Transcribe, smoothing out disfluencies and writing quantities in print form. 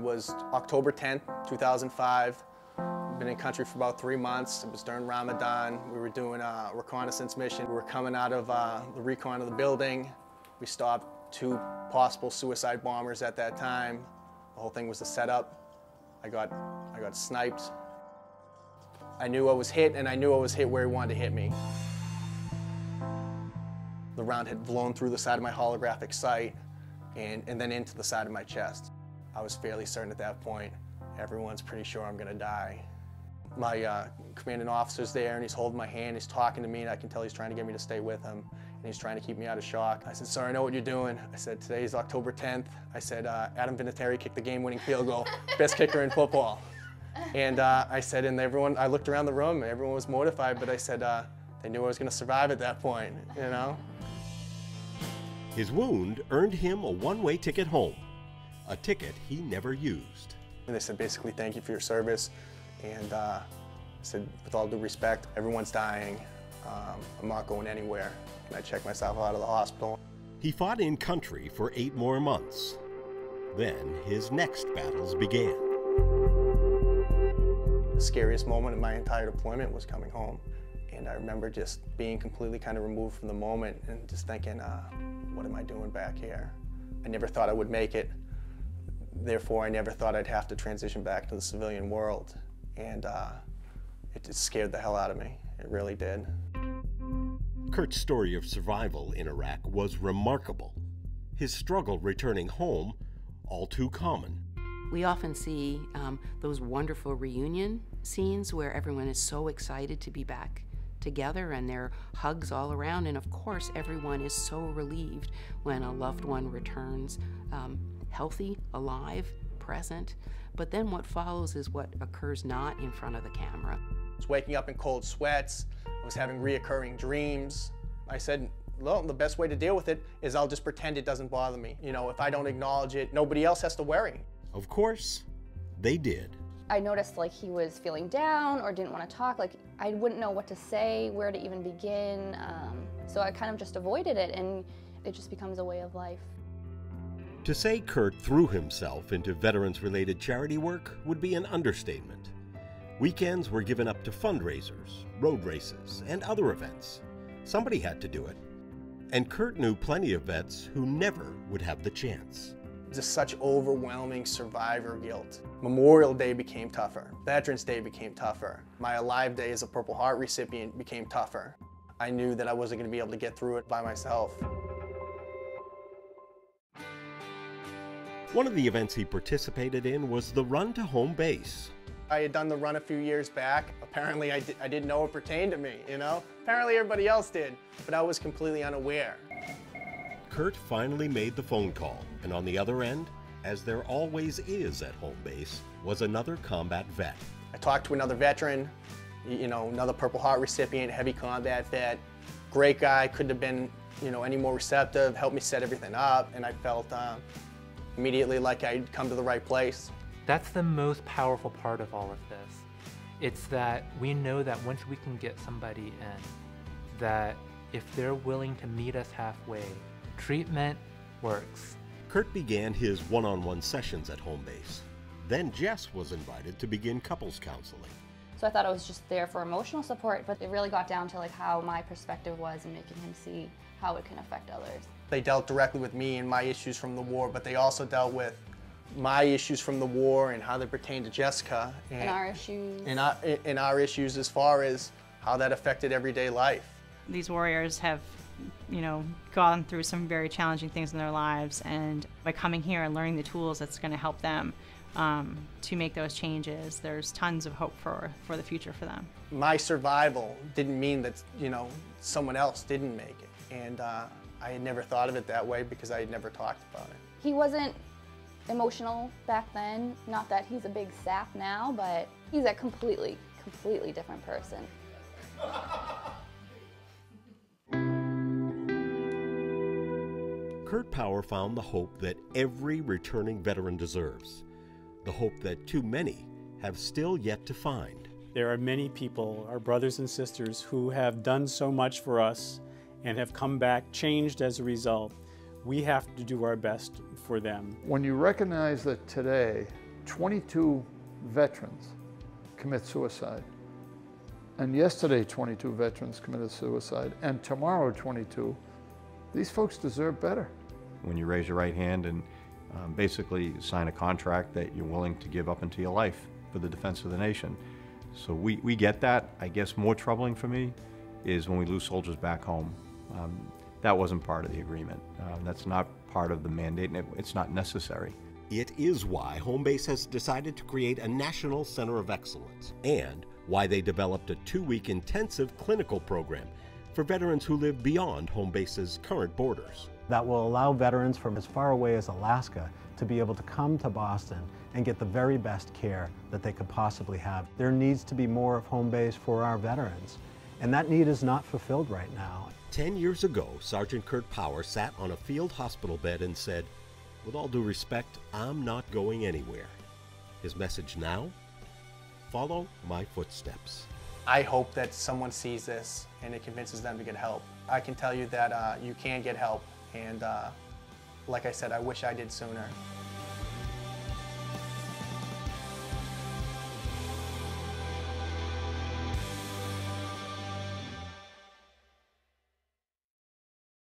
was October 10th, 2005. Been in country for about 3 months. It was during Ramadan. We were doing a reconnaissance mission. We were coming out of the recon of the building. We stopped 2 possible suicide bombers at that time. The whole thing was a setup. I got sniped. I knew I was hit, and I knew I was hit where he wanted to hit me. The round had blown through the side of my holographic sight and then into the side of my chest. I was fairly certain at that point, everyone's pretty sure I'm gonna die. My commanding officer's there, and he's holding my hand, he's talking to me, and I can tell he's trying to get me to stay with him, and he's trying to keep me out of shock. I said, "Sir, I know what you're doing." I said, "Today's October 10th. I said, Adam Vinatieri kicked the game-winning field goal, best kicker in football." And I said, and everyone, I looked around the room, and everyone was mortified, but I said, they knew I was gonna survive at that point, you know? His wound earned him a one-way ticket home, a ticket he never used. And they said, basically, thank you for your service. And I said, with all due respect, everyone's dying. I'm not going anywhere. And I checked myself out of the hospital. He fought in country for 8 more months. Then his next battles began. The scariest moment of my entire deployment was coming home. And I remember just being completely kind of removed from the moment and just thinking, what am I doing back here? I never thought I would make it. Therefore, I never thought I'd have to transition back to the civilian world. And it just scared the hell out of me. It really did. Kurt's story of survival in Iraq was remarkable. His struggle returning home, all too common. We often see those wonderful reunion scenes where everyone is so excited to be back together and there are hugs all around, and of course everyone is so relieved when a loved one returns healthy, alive, present. But then what follows is what occurs not in front of the camera. I was waking up in cold sweats. I was having reoccurring dreams. I said, well, the best way to deal with it is I'll just pretend it doesn't bother me. You know, if I don't acknowledge it, nobody else has to worry. Of course, they did. I noticed like he was feeling down or didn't want to talk. Like I wouldn't know what to say, where to even begin. So I kind of just avoided it, and it just becomes a way of life. To say Kurt threw himself into veterans-related charity work would be an understatement. Weekends were given up to fundraisers, road races, and other events. Somebody had to do it. And Kurt knew plenty of vets who never would have the chance. Just such overwhelming survivor guilt. Memorial Day became tougher. Veterans Day became tougher. My Alive Day as a Purple Heart recipient became tougher. I knew that I wasn't going to be able to get through it by myself. One of the events he participated in was the run to home base. I had done the run a few years back. Apparently I didn't know it pertained to me, you know? Apparently everybody else did, but I was completely unaware. Kurt finally made the phone call, and on the other end, as there always is at home base, was another combat vet. I talked to another veteran, you know, another Purple Heart recipient, heavy combat vet. Great guy, couldn't have been, you know, any more receptive, helped me set everything up, and I felt immediately like I'd come to the right place. That's the most powerful part of all of this. It's that we know that once we can get somebody in, that if they're willing to meet us halfway, treatment works. Kurt began his one-on-one sessions at home base. Then Jess was invited to begin couples counseling. So I thought I was just there for emotional support, but it really got down to like how my perspective was and making him see how it can affect others. They dealt directly with me and my issues from the war, but they also dealt with my issues from the war and how they pertain to Jessica. And our issues. And our issues as far as how that affected everyday life. These warriors have, you know, gone through some very challenging things in their lives, and by coming here and learning the tools that's going to help them to make those changes, there's tons of hope for the future for them. My survival didn't mean that, you know, someone else didn't make it. And I had never thought of it that way because I had never talked about it. He wasn't emotional back then. Not that he's a big sap now, but he's a completely different person. Kurt Power found the hope that every returning veteran deserves, the hope that too many have still yet to find. There are many people, our brothers and sisters, who have done so much for us and have come back changed as a result. We have to do our best for them. When you recognize that today 22 veterans commit suicide. And yesterday 22 veterans committed suicide, and tomorrow 22. These folks deserve better. When you raise your right hand and basically sign a contract that you're willing to give up into your life for the defense of the nation. So we get that. I guess more troubling for me is when we lose soldiers back home. That wasn't part of the agreement. That's not part of the mandate, and it's not necessary. It is why Homebase has decided to create a National Center of Excellence, and why they developed a 2-week intensive clinical program for veterans who live beyond Homebase's current borders. That will allow veterans from as far away as Alaska to be able to come to Boston and get the very best care that they could possibly have. There needs to be more of Homebase for our veterans, and that need is not fulfilled right now. 10 years ago, Sergeant Kurt Power sat on a field hospital bed and said, "With all due respect, I'm not going anywhere." His message now? Follow my footsteps. I hope that someone sees this and it convinces them to get help. I can tell you that you can get help, and like I said, I wish I did sooner.